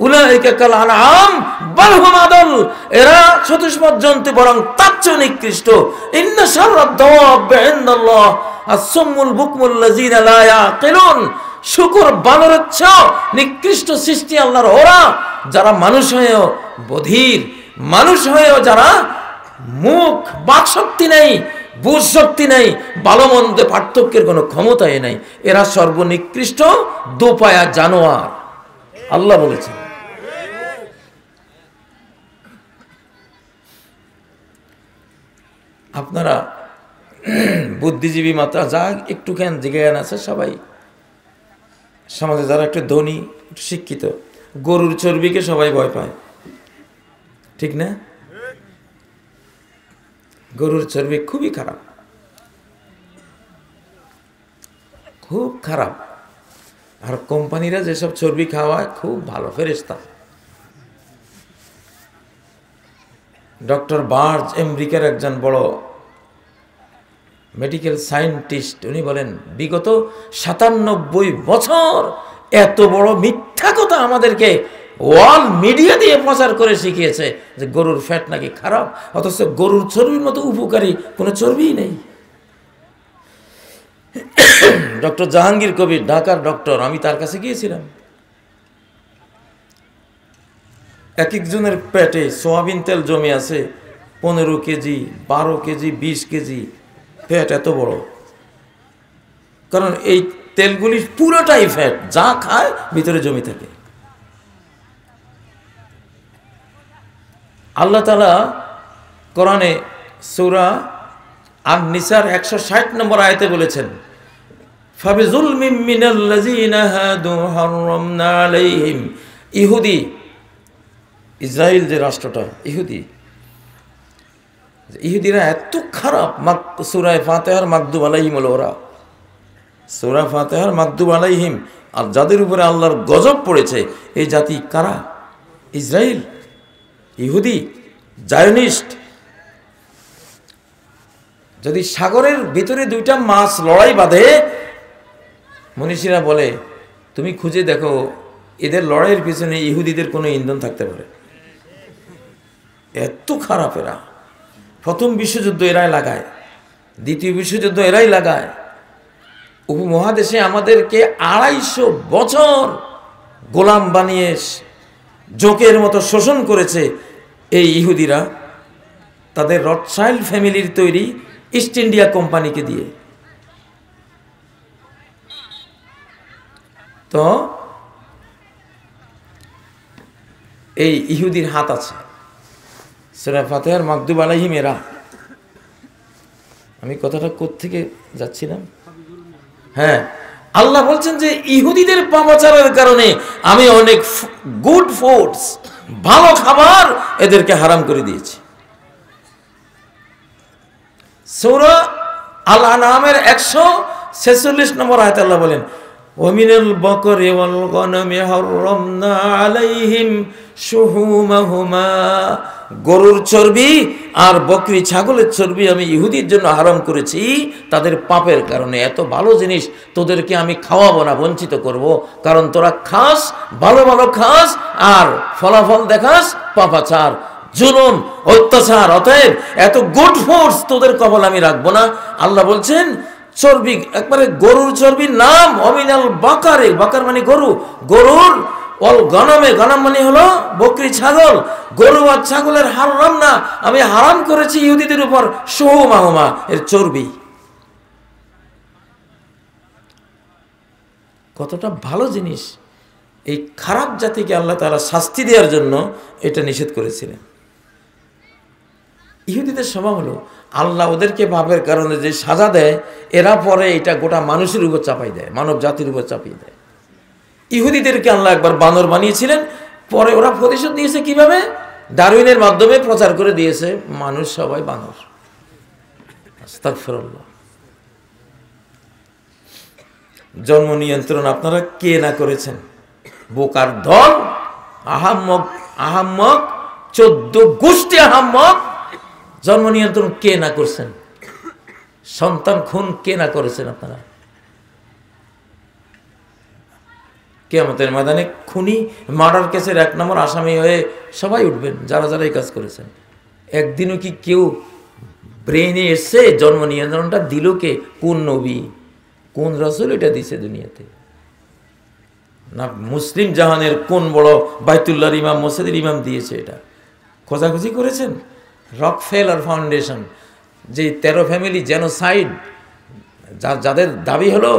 উলাইকা কাল আনআম বাল হুম আদল, এরা চতুষ্পদ জন্তু বরং তার চেয়ে নিকৃষ্ট। ইন্না শাররাদ দাওয়াবি ইনদাল্লাহ আস-সুম্মুল বুকমুল লাযিনা লা ইয়াকিলুন, শুকর বানরের চেয়ে নিকৃষ্ট সৃষ্টি আল্লাহর ওরা, যারা মানুষ হয়েও বধির, মানুষ হয়েও যারা মুখ বাক শক্তি নেই, বুঝ শক্তি নেই, ভালো মন্দ পার্থক্যের কোনো ক্ষমতাই নাই, এরা সর্বনিকৃষ্ট দোপায়া জানোয়ার, আল্লাহ বলেছেন। আপনারা বুদ্ধিজীবী মাত্রা যা একটুখান জ্ঞান আছে সবাই সমাজে যারা একটু ধনী, একটু শিক্ষিত, গরুর চর্বিকে সবাই ভয় পায়, ঠিক না? গরুর চর্বি খুবই খারাপ, খুব খারাপ। আর কোম্পানিরা যেসব চর্বি খাওয়ায় খুব ভালো, ফেরেশতা। ডক্টর বার্জ আমেরিকার একজন বড় মেডিকেল সায়েন্টিস্ট, উনি বলেন বিগত 97 বছর এত বড় মিথ্যা কথা আমাদেরকে ওয়ার্ল্ড মিডিয়া দিয়ে প্রচার করে শিখিয়েছে যে গরুর ফ্যাট নাকি খারাপ, অথচ গরুর চর্বির মতো উপকারী কোনো চর্বিই নেই। ডক্টর জাহাঙ্গীর কবির, ঢাকার ডক্টর, আমি তার কাছে গিয়েছিলাম। এক একজনের পেটে সোয়াবিন তেল জমে আছে 15 কেজি, 12 কেজি, 20 কেজি ফ্যাট, এত বড়। কারণ এই তেলগুলি পুরোটাই ফ্যাট, যা খায় ভিতরে জমে থাকে। আল্লাহ তাআলা কোরআনে সূরা আন-নিসার 160 নম্বর আয়াতে বলেছেন, ফাবিজুলমিম মিনাল্লাযিনা হাদু হারামনা আলাইহিম, ইহুদি, ইসরায়েল যে রাষ্ট্রটা, ইহুদিরা এত খারাপ। সূরা ফাতিহার মাগদুব আলাইহিম হলো ওরা, সূরা ফাতিহার মাগদুব আলাইহিম, আর যাদের উপরে আল্লাহর গজব পড়েছে এই জাতি কারা? ইসরায়েল, ইহুদি, জায়নিস্ট। যদি সাগরের ভিতরে 2টা মাছ লড়াই বাঁধে, মনীষীরা বলে তুমি খুঁজে দেখো এদের লড়াইয়ের পিছনে ইহুদিদের কোনো ইন্ধন থাকতে পারে, এত খারাপ এরা। প্রথম বিশ্বযুদ্ধ এরাই লাগায়, দ্বিতীয় বিশ্বযুদ্ধ এরাই লাগায়। উপমহাদেশে আমাদেরকে 250 বছর গোলাম বানিয়ে জোকের মতো শোষণ করেছে। এই ইহুদিরা তাদের রথশাইল্ড ফ্যামিলির তৈরি ইস্ট ইন্ডিয়া কোম্পানিকে দিয়ে। তো এই ইহুদির হাত আছে সূরা ফাতিহার মাগদুব আলাইহিম এরা। আমি কথাটা কোত্থেকে যাচ্ছিলাম? হ্যাঁ, আল্লাহ বলছেন যে ইহুদিদের পাপাচারের কারণে আমি অনেক গুড ফুডস, ভালো খাবার এদেরকে হারাম করে দিয়েছি। সূরা আল আনআমের 146 নম্বর আয়াতে আল্লাহ বলেন, ওয়ামিনাল বাকরি ওয়াল গনামি হারামনা আলাইহিম শুহুমাহুমা, গরুর চর্বি আর বকরি ছাগলের চর্বি আমি ইহুদির জন্য হারাম করেছি তাদের পাপের কারণে। এত ভালো জিনিস তোদেরকে আমি খাওয়াবো না, বঞ্চিত করব, কারণ তোরা খাস, ভালো ভালো খাস আর ফলাফল দেখাস পাপাচার, জুলুম, অত্যাচার। অতএব এত গুড ফুডস তোদের কবল আমি রাখবো না। আল্লাহ বলছেন চর্বি, একবারে গরুর চর্বির নাম অমিনাল বাকারে, বাকার মানে গরু, গরুর অল গনামে, গনাম মানে হলো বকরি ছাগল, গরু আর ছাগলের হারাম না, আমি হারাম করেছি ইহুদিদের উপর শুহুমাহুমা, এর চর্বি। কতটা ভালো জিনিস! এই খারাপ জাতিকে আল্লাহ তাআলা শাস্তি দেওয়ার জন্য এটা নিষেধ করেছিলেন। ইহুদিদের স্বভাব হলো আল্লাহ ওদেরকে পাপের কারণে যে সাজা দেয়, এরা পরে এটা গোটা মানুষের উপর চাপাই দেয়, মানব জাতির উপর চাপিয়ে দেয়। ইহুদিদেরকে আল্লাহ একবার বানর বানিয়েছিলেন, পরে ওরা প্রতিশোধ নিয়েছে কিভাবে? ডারউইনের মাধ্যমে প্রচার করে দিয়েছে মানুষ সবাই বানর। আস্তাগফিরুল্লাহ। জন্ম নিয়ন্ত্রণ আপনারা কে না করেছেন? বোকার দল, আহাম্মক, আহাম্মক, 14 গোষ্ঠী আহাম্মক। জন্ম নিয়ন্ত্রণ কে না করছেন? সন্তান খুন কে না করেছেন? আপনারা কিয়ামতের ময়দানে খুনি, মার্ডার কেসের 1 নম্বর আসামি হয়ে সবাই উঠবেন, যারা যারা এই কাজ করেছেন। একদিনও কি কেউ ব্রেনে এসছে জন্ম নিয়ন্ত্রণটা দিল কে? কোন নবী, কোন রাসূল এটা দিছে দুনিয়াতে? না মুসলিম জাহানের কোন বড় বাইতুল্লাহর ইমাম, মসজিদের ইমাম দিয়েছে? এটা খোঁজাখুঁজি করেছেন? রকফেলার ফাউন্ডেশন, যে 13 ফ্যামিলি জেনোসাইড, যাদের দাবি হলো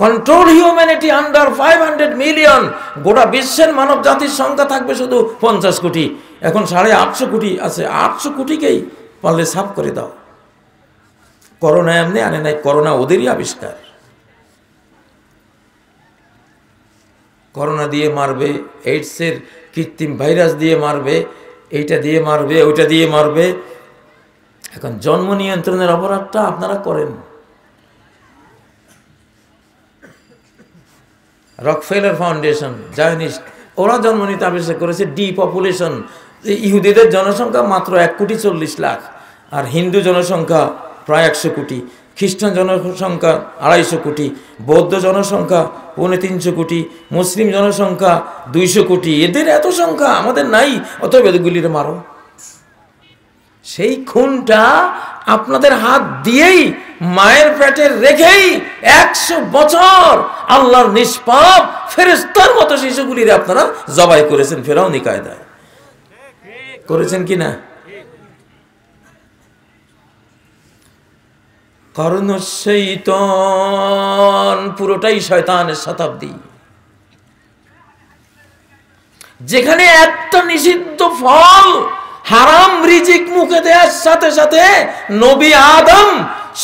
কন্ট্রোল হিউম্যানিটি আন্ডার 500 মিলিয়ন, গোটা বিশ্বের মানব জাতির সংখ্যা থাকবে শুধু 50 কোটি, এখন 850 কোটি আছে, 800 কোটিকেই পারলে সাফ করে দাও। করোনা এমনি আনে নাই, করোনা ওদেরই আবিষ্কার। করোনা দিয়ে মারবে, এইডসের কৃত্রিম ভাইরাস দিয়ে মারবে, এইটা দিয়ে মারবে, ওইটা দিয়ে মারবে। এখন জন্ম নিয়ন্ত্রণের অপরাধটা আপনারা করেন। রকফেলার ফাউন্ডেশন, জায়নিস্ট, ওরা জন্ম নিতে আবিষ্কার করেছে ডিপপুলেশন। ইহুদিদের জনসংখ্যা মাত্র 1,40,00,000 আর হিন্দু জনসংখ্যা প্রায় 100 কোটি, খ্রিস্টান জনসংখ্যা 250 কোটি, বৌদ্ধ জনসংখ্যা 350 কোটি, মুসলিম জনসংখ্যা 200 কোটি। এদের এত সংখ্যা, আমাদের নাই, অতএব এগুলির মারো। সেই খুনটা আপনাদের হাত দিয়েই, মায়ের পেটে রেখেই 100 বছর আল্লাহর নিষ্পাপ ফেরেশতার মতো শিশুগুলির আপনারা জবাই করেছেন ফেরাউনি কায়দায়। করেছেন কিনা? কারণ শয়তান, পুরোটাই শয়তানের শতাব্দী। যেখানে একটা নিষিদ্ধ ফল, হারাম রিজিক মুখে দেওয়ার সাথে সাথে নবী আদম,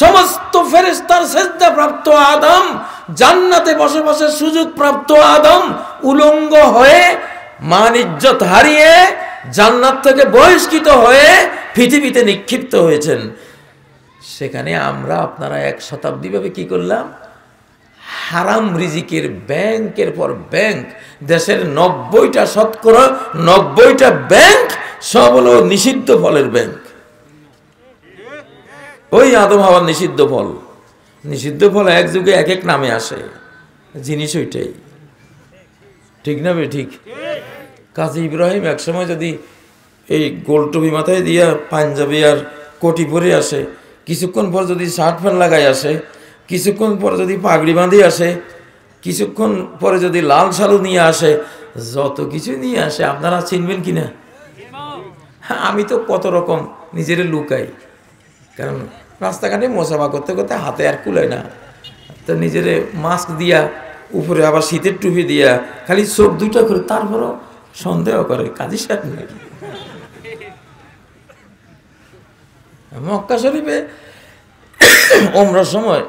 সমস্ত ফেরেশতার সিজদা প্রাপ্ত আদম, জান্নাতে বসে বসে সুযোগ প্রাপ্ত আদম, উলঙ্গ হয়ে মান ইজ্জত হারিয়ে জান্নাত থেকে বহিষ্কৃত হয়ে পৃথিবীতে নিক্ষিপ্ত হয়েছেন। সেখানে আমরা আপনারা 1 শতাব্দী ভাবে কি করলাম? হারাম রিজিকের ব্যাংকের পর ব্যাংক, দেশের 90টা শতকরা 90টা ব্যাংক সব হলো নিষিদ্ধ ফলের ব্যাংক। ওই আদম হাওয়ার নিষিদ্ধ ফল। নিষিদ্ধ ফল এক যুগে এক এক নামে আসে, জিনিস ওইটাই, ঠিক না বে? ঠিক। কাজী ইব্রাহিম একসময় যদি এই গোল টুপি মাথায় দিয়া পাঞ্জাবি আর কোটি পরে আসে, কিছুক্ষণ পর যদি শার্ট প্যান্ট লাগাই আসে, কিছুক্ষণ পর যদি পাগড়ি বাঁধি আসে, কিছুক্ষণ পরে যদি লাল শালু নিয়ে আসে, যত কিছু নিয়ে আসে, আপনারা চিনবেন কিনা? আমি তো কত রকম নিজের লুকাই, কারণ রাস্তাঘাটে মোসাফা করতে করতে হাতে আর কুলায় না, তো নিজের মাস্ক দিয়া উপরে আবার শীতের টুপি দিয়া খালি চোখ দুইটা করে, তারপরও সন্দেহ করে কাজী সাহেব নাকি। মক্কা শরীফে ওমরার সময়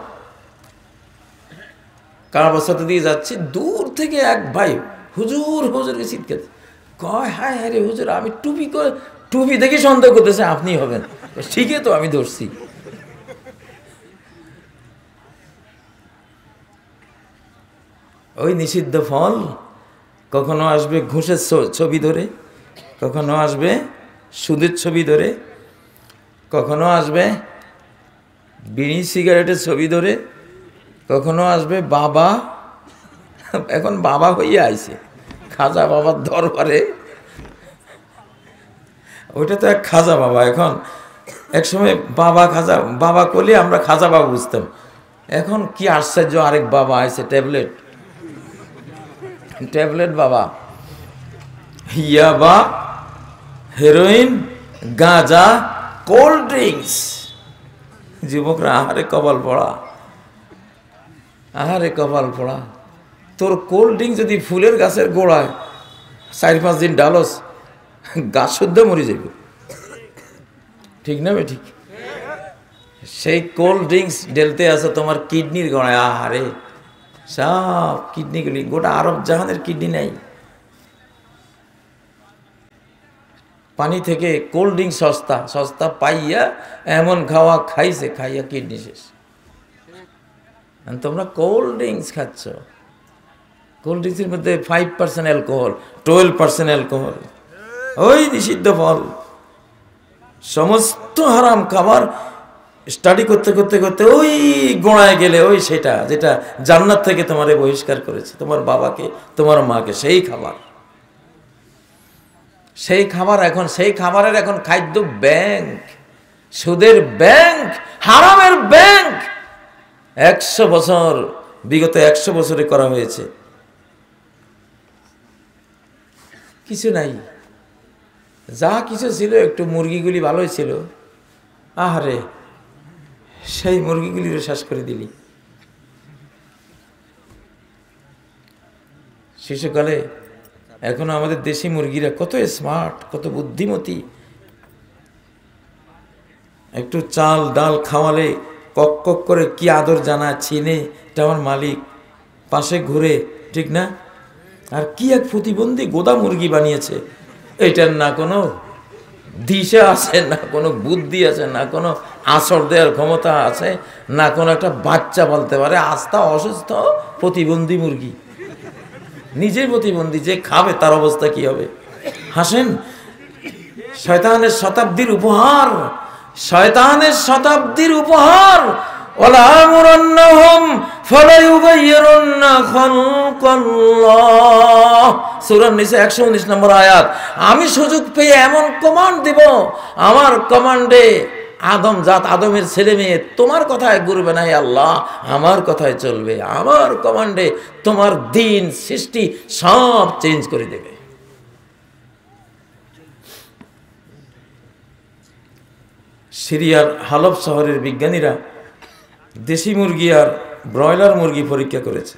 কাবার সাথে দিয়ে যাচ্ছি, দূর থেকে এক ভাই হুজুর হুজুরকে চিৎকার কয়, হায় হায় রে হুজুর, আমি টুপি দেখে সন্দেহ করতেছে আপনি হবেন। ঠিকই তো, আমি ধরছি। ওই নিষিদ্ধ ফল কখনো আসবে ঘুষের ছবি ধরে, কখনো আসবে সুদের ছবি ধরে, কখনো আসবে বিড়ি সিগারেটের ছবি ধরে, কখনো আসবে বাবা, এখন বাবা হইয়া আইছে খাজা বাবার দরবারে। ওইটা তো এক খাজা বাবা, এখন এক সময় বাবা খাজা বাবা করলে আমরা খাজা বাবা বুঝতাম, এখন কি আশ্চর্য, আরেক বাবা আইছে, ট্যাবলেট বাবা, ইয়াবা, হেরোইন, গাঁজা, কোল্ড ড্রিঙ্কস। যুবকরা আহারে কপাল পড়া, আহারে কপাল পড়া। তোর কোল্ড ড্রিঙ্ক যদি ফুলের গাছের গোড়ায় 4-5 দিন ডালস, গাছ শুদ্ধ মরে যাবে, ঠিক না বে ঠিক? সেই কোল্ড ড্রিঙ্কস ঢেলতে আছে তোমার কিডনির গোড়ায়, আহারে সব কিডনিগুলি, গোটা আরব জাহানের কিডনি নাই। পানি থেকে কোল্ড ড্রিঙ্কস সস্তা পাইয়া এমন খাইয়া কিডনি শেষ। তোমরা কোল্ড ড্রিঙ্কস খাচ্ছ, কোল্ড ড্রিঙ্কসের মধ্যে 5% অ্যালকোহল, 12% অ্যালকোহল, ওই নিষিদ্ধ ফল, সমস্ত হারাম খাবার। স্টাডি করতে করতে করতে ওই গোড়ায় গেলে, ওই সেটা যেটা জান্নাত থেকে তোমারে বহিষ্কার করেছে, তোমার বাবাকে তোমার মাকে, সেই খাবার এখন সেই খাবারের এখন খাদ্য ব্যাংক, সুদের ব্যাংক, হারামের ব্যাংক। 100 বছর, বিগত 100 বছরে করা হয়েছে, কিছু নাই। যা কিছু ছিল, একটু মুরগিগুলি ভালোই ছিল, আহারে সেই মুরগিগুলিরও শেষ করে দিলি। শিশুকালে এখনো আমাদের দেশি মুরগিরা কত স্মার্ট, কত বুদ্ধিমতী। একটু চাল ডাল খাওয়ালে কক কক করে কি আদর জানা, চিনে এটা আমার মালিক, পাশে ঘুরে, ঠিক না? আর কি এক প্রতিবন্ধী গোদা মুরগি বানিয়েছে, এটার না কোনো দিশা আছে, না কোনো বুদ্ধি আছে, না কোনো আছর দেওয়ার ক্ষমতা আছে, না কোনো একটা বাচ্চা বলতে পারে। আস্থা অসুস্থ প্রতিবন্ধী মুরগি, নিজের প্রতিবন্ধী, যে খাবে তার অবস্থা কি হবে? হাসেন, শয়তানের শতাব্দীর উপহার, শয়তানের শতাব্দীর উপহার। ওয়ালা আমুরান্নাহুম ফালায়ুগাইয়িরুন্না খালকাল্লাহ, সূরা নিসা 119 নম্বর আয়াত। আমি সুযোগ পেয়ে এমন কমান্ড দেব, আমার কমান্ডে আদম জাত, আদমের ছেলে মেয়ে তোমার কথায় ঘুরবে না, আল্লাহ আমার কথায় চলবে, আমার কমান্ডে তোমার দিন সৃষ্টি সব চেঞ্জ করে দেবে। সিরিয়ার হালব শহরের বিজ্ঞানীরা দেশি মুরগি আর ব্রয়লার মুরগি পরীক্ষা করেছে।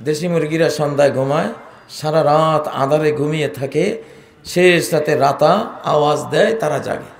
দেশি মুরগিরা সন্ধ্যায় ঘুমায়, সারা রাত আঁধারে ঘুমিয়ে থাকে, শেষ রাতে রাতা আওয়াজ দেয়, তারা জাগে।